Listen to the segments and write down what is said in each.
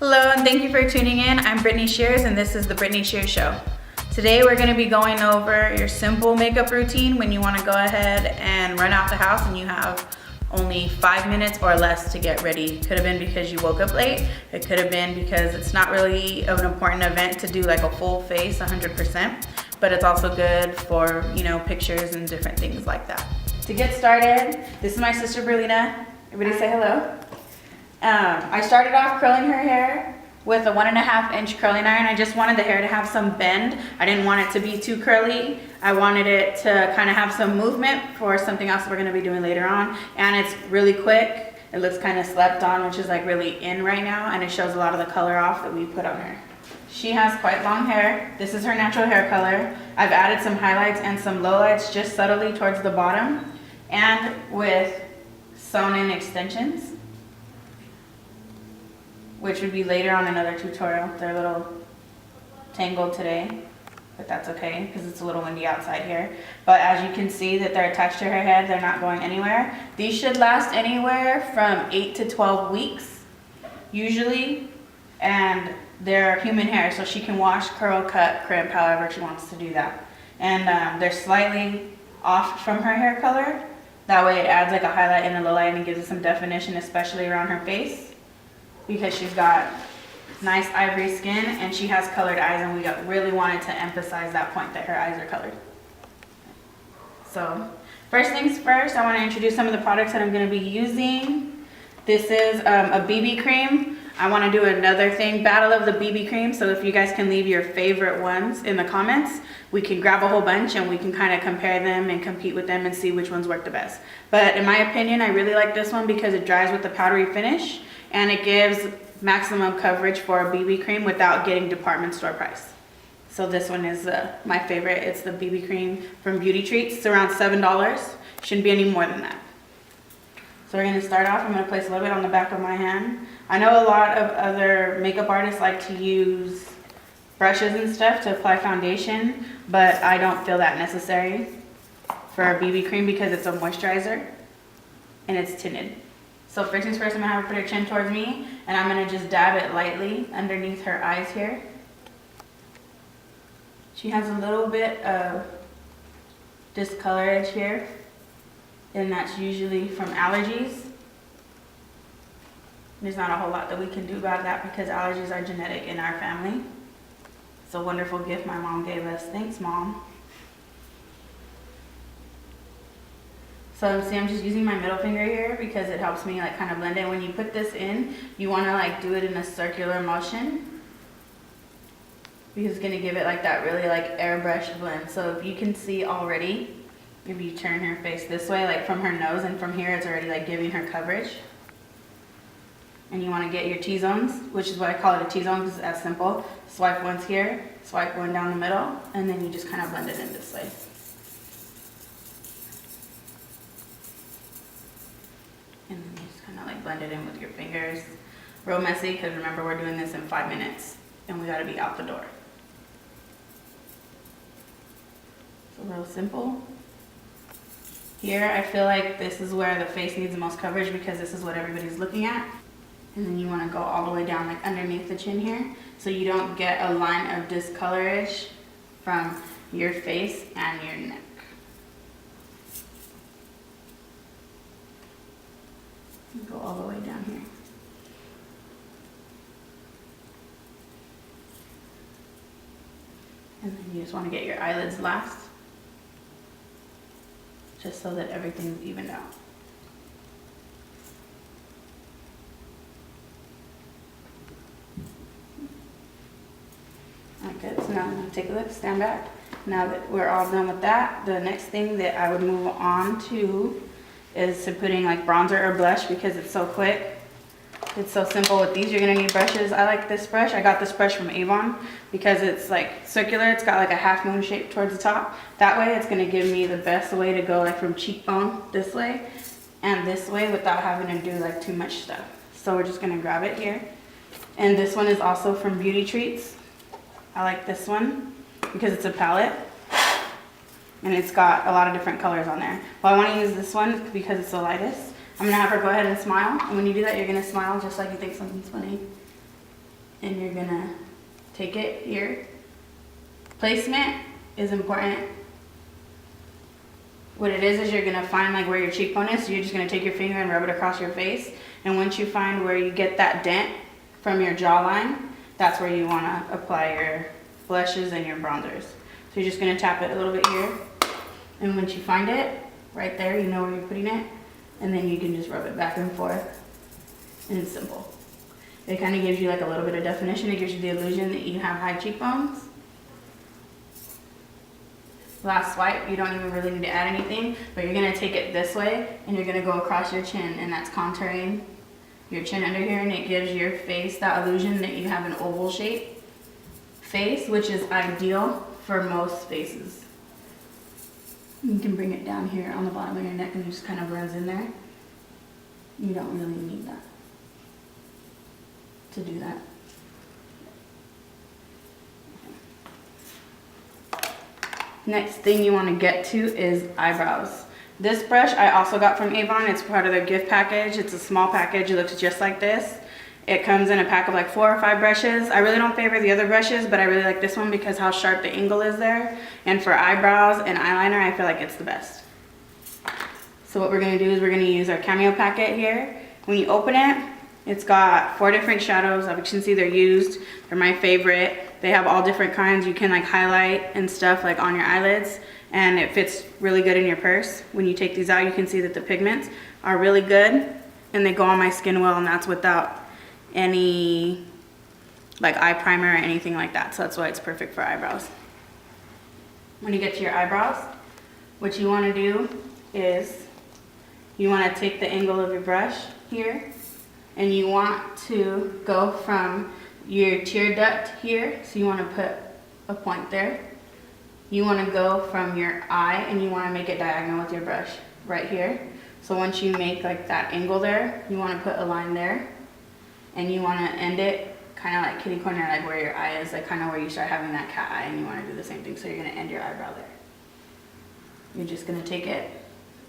Hello and thank you for tuning in. I'm Brittany Shears and this is the Brittany Shears Show. Today we're going to be going over your simple makeup routine when you want to go ahead and run out the house and you have only 5 minutes or less to get ready. Could have been because you woke up late. It could have been because it's not really an important event to do like a full face 100%, but it's also good for, pictures and different things like that. To get started, this is my sister Brittany. Everybody say hello. I started off curling her hair with a 1.5 inch curling iron. I just wanted the hair to have some bend. I didn't want it to be too curly. I wanted it to kind of have some movement for something else we're going to be doing later on. And it's really quick. It looks kind of slept on, which is like really in right now. And it shows a lot of the color off that we put on her. She has quite long hair. This is her natural hair color. I've added some highlights and some lowlights just subtly towards the bottom and with sewn in extensions, which would be later on another tutorial. They're a little tangled today, but that's okay because it's a little windy outside here. But as you can see that they're attached to her head, they're not going anywhere. These should last anywhere from 8 to 12 weeks, usually, and they're human hair, so she can wash, curl, cut, crimp, however she wants to do that. And they're slightly off from her hair color. That way it adds like a highlight and a low light and gives it some definition, especially around her face, because she's got nice ivory skin and she has colored eyes, and we really wanted to emphasize that point that her eyes are colored. So first things first, I want to introduce some of the products that I'm going to be using. This is a BB cream. I want to do another thing, battle of the BB cream, so if you guys can leave your favorite ones in the comments, we can grab a whole bunch and we can kind of compare them and compete with them and see which ones work the best. But in my opinion, I really like this one because it dries with the powdery finish and it gives maximum coverage for a BB cream without getting department store price. So this one is my favorite. It's the BB cream from Beauty Treats. It's around $7. Shouldn't be any more than that. So we're going to start off. I'm going to place a little bit on the back of my hand. I know a lot of other makeup artists like to use brushes and stuff to apply foundation, but I don't feel that necessary for a BB cream because it's a moisturizer and it's tinted. So first things first, I'm going to have her put her chin towards me and I'm going to just dab it lightly underneath her eyes here. She has a little bit of discolorage here, and that's usually from allergies. There's not a whole lot that we can do about that because allergies are genetic in our family. It's a wonderful gift my mom gave us. Thanks, Mom. So see, I'm just using my middle finger here because it helps me like kind of blend it. When you put this in, you want to like do it in a circular motion because it's going to give it like that really like airbrush blend. So if you can see already, if you turn her face this way, like from her nose and from here, it's already like giving her coverage. And you want to get your T-zones, which is what I call it, a T-zone, because it's as simple. Swipe once here, swipe one down the middle, and then you just kind of blend it in this way. And then you just kind of like blend it in with your fingers. Real messy, because remember we're doing this in 5 minutes, and we got to be out the door. So real simple. Here, I feel like this is where the face needs the most coverage because this is what everybody's looking at. And then you want to go all the way down like underneath the chin here so you don't get a line of discolorage from your face and your neck. And go all the way down here. And then you just want to get your eyelids last, just so that everything's evened out. Good, so now I'm going to take a look, stand back. Now that we're all done with that, the next thing that I would move on to is to putting like bronzer or blush because it's so quick. It's so simple with these. You're going to need brushes. I like this brush. I got this brush from Avon because it's like circular. It's got like a half moon shape towards the top. That way it's going to give me the best way to go like from cheekbone this way and this way without having to do like too much stuff. So we're just going to grab it here. And this one is also from Beauty Treats. I like this one because it's a palette and it's got a lot of different colors on there. Well, I want to use this one because it's the lightest. I'm going to have her go ahead and smile. And when you do that, you're going to smile just like you think something's funny. and you're gonna take it here. Placement is important. What it is you're gonna find like where your cheekbone is, so you're just gonna take your finger and rub it across your face, and once you find where you get that dent from your jawline, that's where you wanna apply your blushes and your bronzers. So you're just gonna tap it a little bit here, and once you find it, right there, you know where you're putting it, and then you can just rub it back and forth, and it's simple. It kind of gives you like a little bit of definition. It gives you the illusion that you have high cheekbones. Last swipe, you don't even really need to add anything, but you're gonna take it this way, and you're gonna go across your chin, and that's contouring your chin under here, and it gives your face that illusion that you have an oval shape face, which is ideal for most faces. You can bring it down here on the bottom of your neck and it just kind of runs in there. You don't really need that to do that. Next thing you want to get to is eyebrows. This brush I also got from Avon. It's part of their gift package. It's a small package. It looks just like this. It comes in a pack of like 4 or 5 brushes. I really don't favor the other brushes, but I really like this one because how sharp the angle is there. And for eyebrows and eyeliner, I feel like it's the best. So what we're gonna do is we're gonna use our Cameo packet here. When you open it, it's got 4 different shadows. As you can see, they're used. They're my favorite. They have all different kinds. You can like highlight and stuff like on your eyelids, and it fits really good in your purse. When you take these out, you can see that the pigments are really good and they go on my skin well, and that's without any like eye primer or anything like that. So that's why it's perfect for eyebrows. When you get to your eyebrows, what you want to do is you want to take the angle of your brush here, and you want to go from your tear duct here, so you want to put a point there. You want to go from your eye and you want to make it diagonal with your brush right here. So once you make like that angle there, you want to put a line there, and you want to end it kind of like kitty corner, like where your eye is, like kind of where you start having that cat eye, and you want to do the same thing. So you're going to end your eyebrow there. You're just going to take it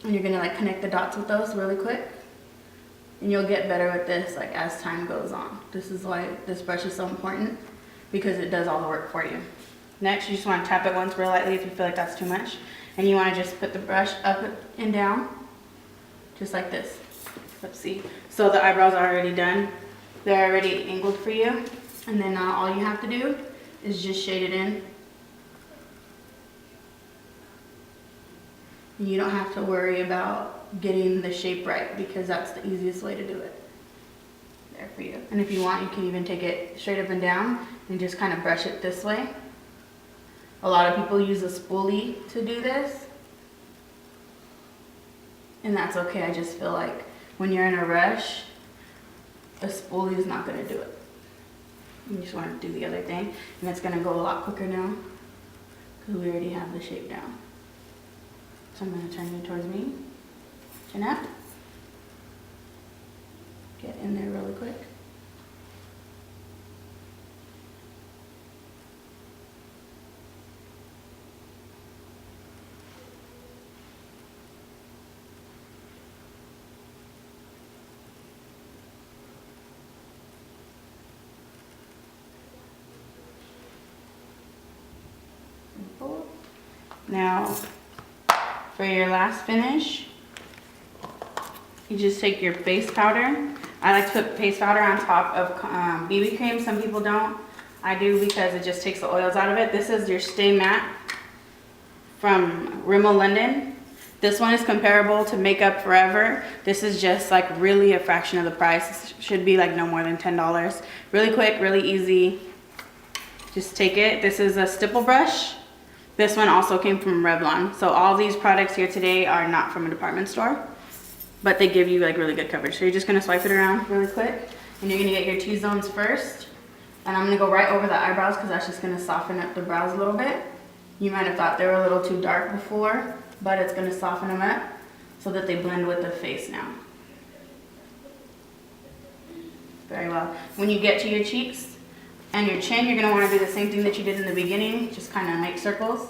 and you're going to like connect the dots with those really quick, and you'll get better with this like as time goes on. This is why this brush is so important, because it does all the work for you. Next, you just want to tap it once real lightly if you feel like that's too much, and you want to just put the brush up and down just like this. Let's see. So the eyebrows are already done. They're already angled for you, and then all you have to do is just shade it in. You don't have to worry about getting the shape right, because that's the easiest way to do it. There for you. And if you want, you can even take it straight up and down and just kind of brush it this way. A lot of people use a spoolie to do this, and that's okay. I just feel like when you're in a rush, a spoolie is not going to do it. You just want to do the other thing, and it's going to go a lot quicker now because we already have the shape down. So I'm going to turn you towards me. Chin up. Get in there really quick. Now, for your last finish, you just take your face powder. I like to put face powder on top of BB cream. Some people don't. I do because it just takes the oils out of it. This is your Stay Matte from Rimmel London. This one is comparable to Makeup Forever. This is just like really a fraction of the price. It should be like no more than $10. Really quick, really easy. Just take it. This is a stipple brush. This one also came from Revlon. So all these products here today are not from a department store, but they give you like really good coverage. So you're just gonna swipe it around really quick, and you're gonna get your T-zones first. And I'm gonna go right over the eyebrows because that's just gonna soften up the brows a little bit. You might have thought they were a little too dark before, but it's gonna soften them up so that they blend with the face now. Very well. When you get to your cheeks and your chin, you're gonna wanna do the same thing that you did in the beginning, just kinda make circles.